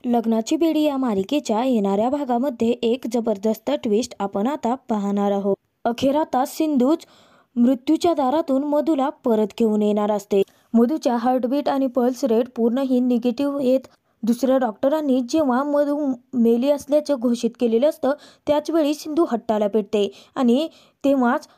लग्नाची बेडी या मालिकेच्या येणाऱ्या भागामध्ये एक जबरदस्त ट्विस्ट आपण आता पाहणार आहोत। अखेर आता सिंधूच मृत्यूच्या दारातून मधूला परत घेऊन येणार असते। मधूच्या हार्टबीट आणि पल्स रेट पूर्णही निगेटिव्ह येत दुसऱ्या डॉक्टरांनी जेव्हा मधू मेली असल्याचं घोषित केलेलं असतं त्याच वेळी सिंधू हट्टाला पेटते आणि तेव्हाच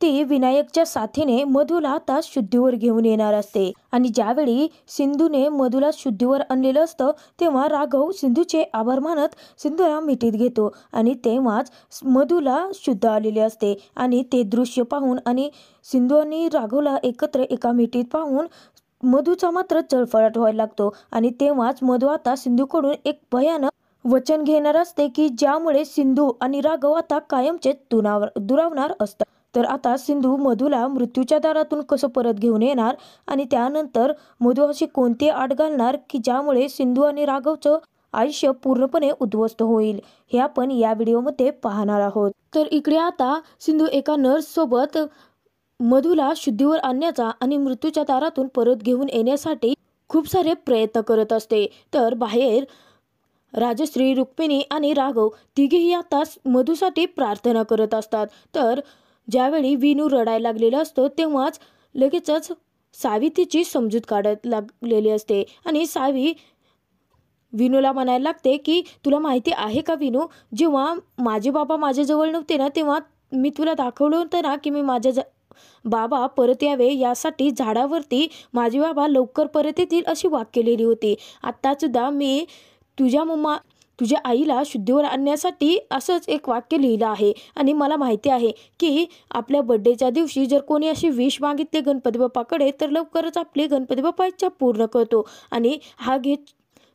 ती विनायकच्या साथीने मधूला आता शुद्धीवर घेऊन येणार असते। आणि ज्यावेळी सिंधूने मधूला शुद्धीवर आणलेलं असतं तेव्हा राघव सिंधूचे आभार मानत सिंधूला मिठीत घेतो आणि तेव्हाच मधूला शुद्ध आलेले असते। आणि ते दृश्य पाहून आणि सिंधू आणि राघवला एकत्र एका मिठीत पाहून मधूचा मात्र जळफळाट व्हायला लागतो। आणि तेव्हाच मधू आता सिंधूकडून एक भयानक वचन घेणार असते की ज्यामुळे सिंधू आणि राघव आता कायमचे दुरावणार असतात। तर आता सिंधू मधूला मृत्यूच्या दारातून कसं परत घेऊन येणार आणि त्यानंतर मधू अशी कोणती आट घालणार की ज्यामुळे सिंधू आणि राघवचं आयुष्य पूर्णपणे उद्ध्वस्त होईल हे आपण या व्हिडिओमध्ये पाहणार आहोत। तर इकडे आता सिंधू एका नर्स सोबत मधूला शुद्धीवर आणण्याचा आणि मृत्यूच्या दारातून परत घेऊन येण्यासाठी खूप सारे प्रयत्न करत असते। तर बाहेर राजश्री, रुक्मिणी आणि राघव तिघेही आता मधूसाठी प्रार्थना करत असतात। तर ज्यावेळी विनू रडायला लागलेलं असतं तेव्हाच लगेचच सावी तिची समजूत काढत लागलेली असते आणि सावी विनूला म्हणायला लागते की तुला माहिती आहे का विनू, जेव्हा माझे बाबा माझ्याजवळ नव्हते ना तेव्हा मी तुला दाखवलं होतं ना की मी बाबा परत यावे यासाठी झाडावरती माझे बाबा लवकर परत येतील अशी वाक्य लिहिली होती। आत्तासुद्धा मी तुझ्या आईला शुद्धीवर आणण्यासाठी असंच एक वाक्य लिहिलं आहे आणि मला माहिती आहे की आपल्या बर्थडेच्या दिवशी जर कोणी अशी विश मागितले गणपती बाप्पाकडे तर लवकरच आपले गणपती बाप्पा इच्छा पूर्ण करतो। आणि हा घे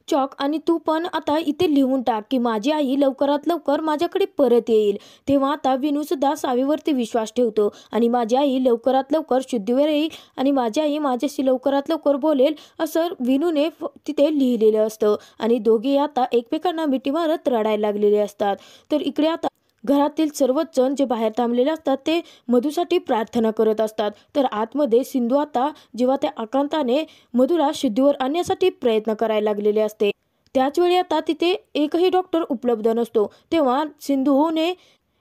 चॉक आणि तू पण आता इथे लिहून टाक की माझी आई लवकरात लवकर माझ्याकडे परत येईल। तेव्हा आता विनू सुद्धा सावीवरती विश्वास ठेवतो आणि माझी आई लवकरात लवकर शुद्धीवर येईल आणि माझी आई माझ्याशी लवकरात लवकर बोलेल असं विनूने तिथे लिहिलेलं असतं। आणि दोघे आता एकमेकांना मिठी मारत रडायला लागलेले असतात। तर इकडे आता घरातील सर्वच जण जे बाहेर थांबलेले असतात ते मधूसाठी प्रार्थना करत असतात। तर आतमध्ये सिंधू आता जेव्हा त्या आकांताने मधूला शुद्धीवर आणण्यासाठी प्रयत्न करायला लागलेले असते त्याच वेळी आता तिथे एकही डॉक्टर उपलब्ध नसतो। तेव्हा सिंधूने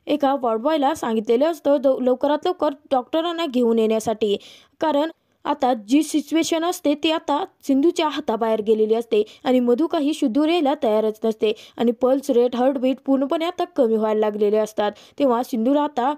एका वॉर्डबॉयला सांगितलेलं असतं लवकरात लवकर डॉक्टरांना घेऊन येण्यासाठी, कारण आता जी सिच्युएशन असते ती आता सिंधूच्या हाताबाहेर गेलेली असते आणि मधू काही शुद्धीवर यायला तयारच नसते आणि पल्स रेट, हार्टबीट पूर्णपणे आता कमी व्हायला लागलेले असतात। तेव्हा सिंधूला आता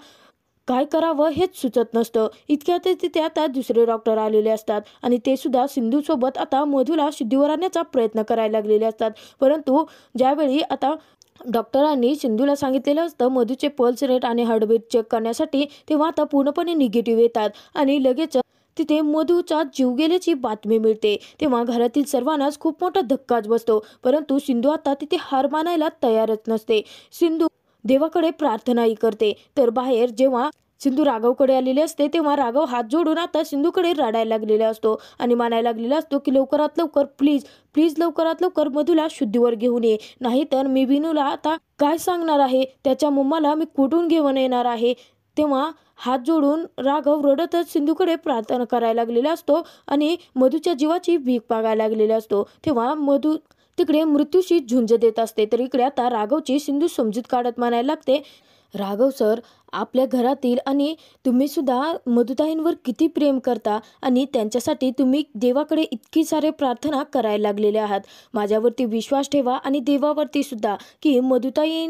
काय करावं हेच सुचत नसतं। इतक्यात तिथे आता दुसरे डॉक्टर आलेले असतात आणि ते सुद्धा सिंधूसोबत आता मधूला शुद्धीवर आणण्याचा प्रयत्न करायला लागलेले असतात। परंतु ज्यावेळी आता डॉक्टरांनी सिंधूला सांगितलेलं असतं मधूचे पल्स रेट आणि हार्टबीट चेक करण्यासाठी तेव्हा आता पूर्णपणे निगेटिव्ह येतात आणि लगेच तिथे मधूचा जीव गेल्याची बातमी मिळते। तेव्हा घरातील सर्वांनाच खूप मोठा धक्काच बसतो। परंतु सिंधू आता तिथे हार मानायला तयारच नसते। सिंधू देवाकडे प्रार्थनाही करते। तर बाहेर जेव्हा सिंधू राघवकडे आलेली असते तेव्हा राघव हात जोडून आता सिंधूकडे रडायला लागलेला असतो आणि म्हणायला लागलेला असतो की लवकरात लवकर प्लीज प्लीज लवकरात लवकर मधूला शुद्धीवर घेऊन ये, नाहीतर मी विनूला आता काय सांगणार आहे, त्याच्या मम्माला मी कुठून घेऊन येणार आहे। तेव्हा हात जोडून राघव रडतच सिंधूकडे प्रार्थना करायला लागलेला असतो आणि मधूच्या जीवाची भीक मागायला लागलेला असतो। तेव्हा मधू तिकडे मृत्यूशी झुंज देत असते। तर इकडे आता राघवची सिंधू समजूत काढत म्हणायला लागते, राघव सर, आपल्या घरातील आणि तुम्ही सुद्धा मधुताईंवर किती प्रेम करता आणि त्यांच्यासाठी तुम्ही देवाकडे इतकी सारे प्रार्थना करायला लागलेले आहात। माझ्यावरती विश्वास ठेवा आणि देवावरती सुद्धा की मधुताई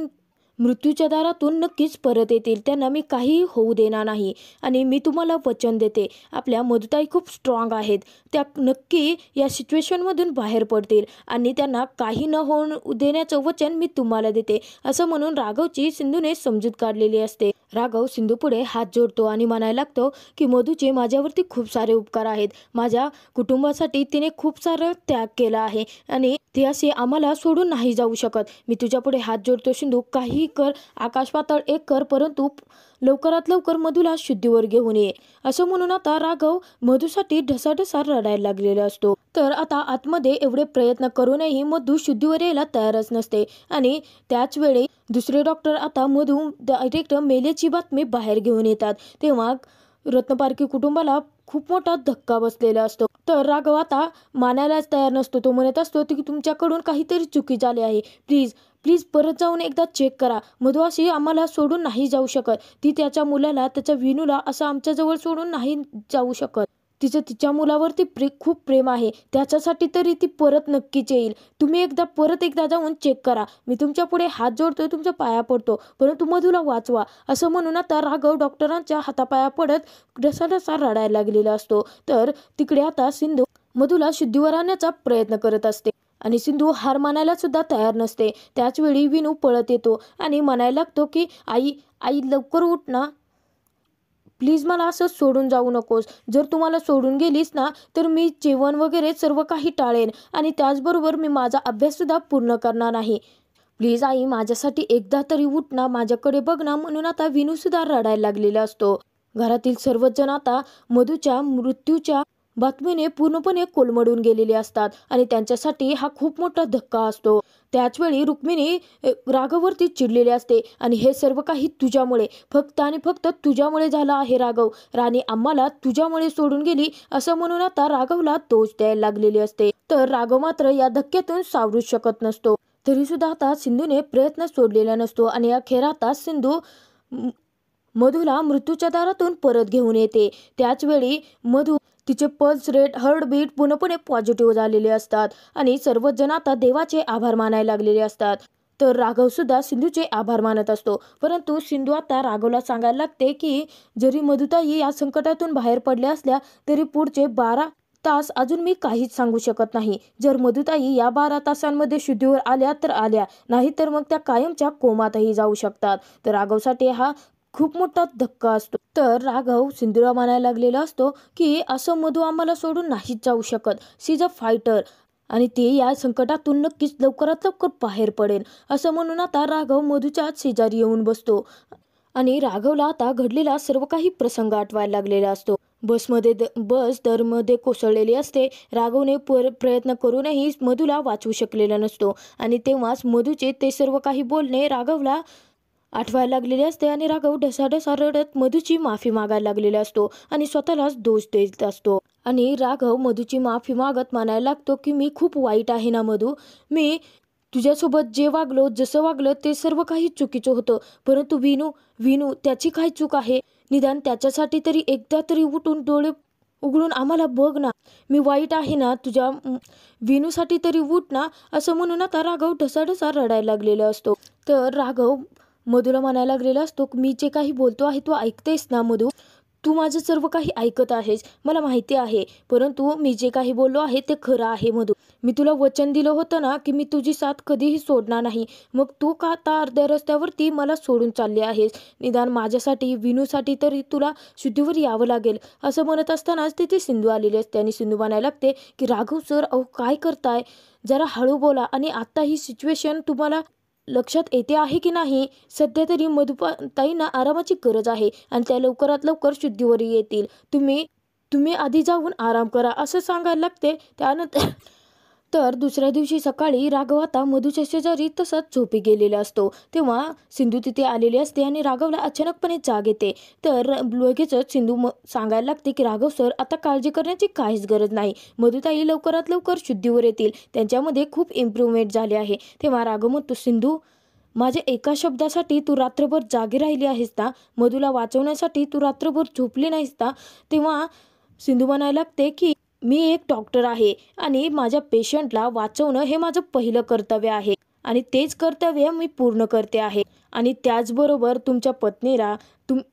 मृत्यूच्या दारातून नक्कीच परत येतील, त्यांना मी काही होऊ देणार नाही। आणि मी तुम्हाला वचन देते आपल्या मधुताई खूप स्ट्रॉंग आहेत, त्या नक्की या सिच्युएशनमधून बाहेर पडतील आणि त्यांना काही न होऊ देण्याचं वचन मी तुम्हाला देते असं म्हणून राघवची सिंधूने समजूत काढलेली असते। राघव सिंधू पुढे हात जोडतो आणि म्हणायला लागतो की मधूचे माझ्यावरती खूप सारे उपकार आहेत, माझ्या कुटुंबासाठी तिने खूप सारं त्याग केला आहे आणि ती असे आम्हाला सोडून नाही जाऊ शकत। मी तुझ्या पुढे हात जोडतो सिंधू, काही कर, आकाश पाताळ एक कर, परंतु लवकरात लवकर मधूला शुद्धीवर घेऊन ये असं म्हणून आता राघव मधूसाठी ढसाढसा रडायला लागलेला असतो। तर आता आतमध्ये एवढे प्रयत्न करूनही मधू शुद्धीवर यायला तयारच नसते आणि त्याच वेळी दुसरे डॉक्टर आता मधू डायरेक्ट मेल्याची बातमी बाहेर घेऊन येतात। तेव्हा रत्नपारखी कुटुंबाला खूप मोठा धक्का बसलेला असतो. तर राघव आता मानायलाच तयार नसतो. तो म्हणत असतो की तुमच्याकडून काहीतरी चुकी झाली आहे. प्लीज प्लीज परत जाऊन एकदा चेक करा. मधू अशी आम्हाला सोडून नाही जाऊ शकत. ती त्याच्या मुलाला, त्याच्या विनूला असं आमच्याजवळ सोडून नाही जाऊ शकत. तिचं तिच्या मुलावरती खूप प्रेम आहे. त्याच्यासाठी तरी ती परत नक्कीच येईल. तुम्ही परत एकदा जाऊन चेक करा. मी तुमच्या पुढे हात जोडतोय, तुमच्या पाया पडतो, परंतु मधूला वाचवा. असं म्हणून आता राघव डॉक्टरांच्या हातापाया पडत ढसाढसा रडायला लागलेला असतो. तर तिकडे आता सिंधू मधूला शुद्धीवर आणण्याचा प्रयत्न करत असते आणि सिंधू हार मानायला सुद्धा तयार नसते. त्याचवेळी विनू पळत येतो आणि म्हणायला लागतो की आई आई लवकर उठ ना, प्लीज मला असं सोडून जाऊ नकोस. जर तू मला सोडून गेलीस ना तर मी जेवण वगैरे सर्व काही टाळेन आणि त्याचबरोबर मी माझा अभ्याससुद्धा पूर्ण करणार नाही. प्लीज आई माझ्यासाठी एकदा तरी उठ ना, माझ्याकडे बघ ना. म्हणून आता विनूसुद्धा रडायला लागलेला असतो. घरातील सर्वच जण आता मधूच्या मृत्यूच्या बातमीने पूर्णपणे कोलमडून गेलेले असतात आणि त्यांच्यासाठी हा खूप मोठा धक्का असतो. त्याचवेळी रुक्मिणी राघववरती चिडलेली असते आणि हे सर्व काही तुझ्यामुळे, फक्त आणि फक्त तुझ्यामुळे झालं आहे राघव. राणी आम्हाला तुझ्यामुळे सोडून गेली असं म्हणून आता राघवला दोष द्यायला लागलेली असते. तर राघव मात्र या धक्क्यातून सावरूच शकत नसतो. तरी सुद्धा आता सिंधूने प्रयत्न सोडलेला नसतो आणि अखेर आता सिंधू मधूला मृत्यूच्या दारातून परत घेऊन येते. त्याचवेळी मधू तिचे पल्स रेट, हार्टबीट पूर्णपणे पॉझिटिव्ह झालेले असतात आणि सर्वच जण आता देवाचे आभार मानायला लागलेले असतात. तर राघव सुद्धा सिंधूचे आभार मानत असतो. परंतु सिंधू आता राघवला सांगायला लागते की जरी मधुताई या संकटातून बाहेर पडल्या असल्या तरी पुढचे 12 तास अजून मी काहीच सांगू शकत नाही. जर मधुताई या 12 तासांमध्ये शुद्धीवर आल्या तर आल्या, नाही तर मग त्या कायमच्या कोमातही जाऊ शकतात. तर राघवसाठी हा खूप मोठा धक्का असतो. तर राघव सिंधूला म्हणायला लागलेला असतो की असं मधू आम्हाला सोडून नाहीच जाऊ शकत. शी इज अ फायटर आणि ते या संकटातून नक्कीच लवकरात लवकर बाहेर पडेल. असं म्हणून आता राघव मधूच्या शेजारी येऊन बसतो आणि राघवला आता घडलेला सर्व काही प्रसंग आठवायला लागलेला असतो. बस दरमध्ये कोसळलेली असते. राघवने प्रयत्न करूनही मधूला वाचवू शकलेला नसतो आणि तेव्हाच मधूचे ते सर्व काही बोलणे राघवला आठवायला लागलेले असते आणि राघव ढसाढसा रडत मधूची माफी मागायला लागलेला असतो आणि स्वतःलाच दोष देत असतो. आणि राघव मधूची माफी मागत म्हणायला लागतो की मी खूप वाईट आहे ना मधू, मी तुझ्यासोबत जे वागलो, जसं वागलं ते सर्व काही चुकीचं होतं. परंतु विनू विनू त्याची काय चूक आहे? निदान त्याच्यासाठी तरी एकदा तरी उठून डोळे उघडून आम्हाला बघ ना. मी वाईट आहे ना, तुझ्या विनूसाठी तरी उठ ना. असं म्हणून आता राघव ढसाढसा रडायला लागलेला असतो. तर राघव मधूला म्हणायला लागलेला असतो मी जे काही बोलतो आहे तू ऐकतेस ना मधू, तू माझं सर्व काही ऐकत आहेस, मला माहिती आहे. परंतु मी जे काही बोललो आहे ते खरं आहे मधू. मी तुला वचन दिलं होतं ना की मी तुझी साथ कधीही सोडणार नाही. मग तू का आता अर्ध्या रस्त्यावरती मला सोडून चालली आहेस? निदान माझ्यासाठी, विनूसाठी तरी तुला शुद्धीवर यावं लागेल. असं म्हणत असतानाच तिथे सिंधू आलेली असते आणि सिंधू म्हणायला लागते की राघव सर, अहो काय करताय, जरा हळू बोला. आणि आता ही सिच्युएशन तुम्हाला लक्षात येते आहे की नाही? सध्या तरी मधुताईंना आरामाची गरज आहे आणि त्या लवकरात लवकर शुद्धीवर येतील. तुम्ही आधी जाऊन आराम करा असं सांगायला लागते. त्यानंतर तर दुसऱ्या दिवशी सकाळी राघव आता मधूच्या शेजारी तसाच झोपी गेलेला असतो. तेव्हा सिंधू तिथे आलेली असते आणि राघवला अचानकपणे जाग येते. तर लगेचच सिंधू सांगायला लागते की राघव सर, आता काळजी करण्याची काहीच गरज नाही. मधुताई लवकरात लवकर शुद्धीवर येतील, त्यांच्यामध्ये खूप इम्प्रूव्हमेंट झाले आहे. तेव्हा राघव म्हणतो सिंधू, माझ्या एका शब्दासाठी तू रात्रभर जागी राहिली आहेस ना, मधूला वाचवण्यासाठी तू रात्रभर झोपली नाहीस ना. तेव्हा सिंधू म्हणायला लागते की मी एक डॉक्टर आहे आणि माझ्या पेशंटला वाचवणं हे माझं पहिलं कर्तव्य आहे आणि तेच कर्तव्य मी पूर्ण करते आहे. आणि त्याचबरोबर तुमच्या पत्नीला,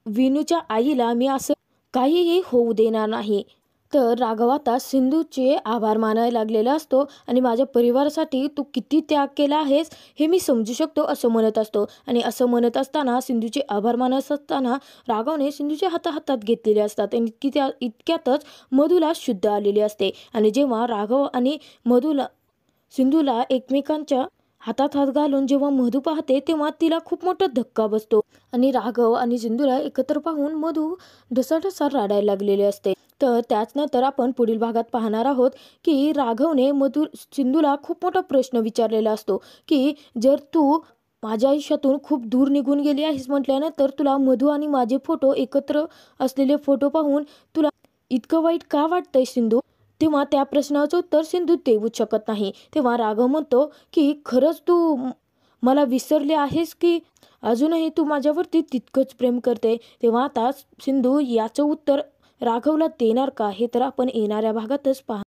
विनूच्या आईला मी असं काहीही होऊ देणार नाही. तर राघव आता सिंधूचे आभार मानायला लागलेला असतो आणि माझ्या परिवारासाठी तू किती त्याग केला आहेस हे मी समजू शकतो असं म्हणत असतो. आणि असं म्हणत असताना, सिंधूचे आभार मानत असताना राघवने सिंधूचे हातात घेतलेले असतात आणि इतक्यातच मधूला शुद्ध आलेली असते. आणि जेव्हा राघव आणि सिंधूला एकमेकांच्या हातात हात घालून जेव्हा मधू पाहते तेव्हा तिला खूप मोठा धक्का बसतो आणि राघव आणि सिंधूला एकत्र पाहून मधू ढसाढसा रडायला लागलेले असते. तर त्याचनंतर आपण पुढील भागात पाहणार आहोत की राघवने सिंधूला खूप मोठा प्रश्न विचारलेला असतो की जर तू माझ्या आयुष्यातून खूप दूर निघून गेली आहेस म्हटल्यानंतर तुला मधू आणि माझे फोटो, एकत्र असलेले फोटो पाहून तुला इतकं वाईट का वाटतंय सिंधू? तेव्हा त्या प्रश्नाचं उत्तर सिंधू देऊच शकत नाही. तेव्हा राघव म्हणतो की खरंच तू मला विसरले आहेस की अजूनही तू माझ्यावरती तितकंच प्रेम करते? तेव्हा आता सिंधू याचं उत्तर राघवला देणार का हे तर आपण येणाऱ्या भागातच पाहणार.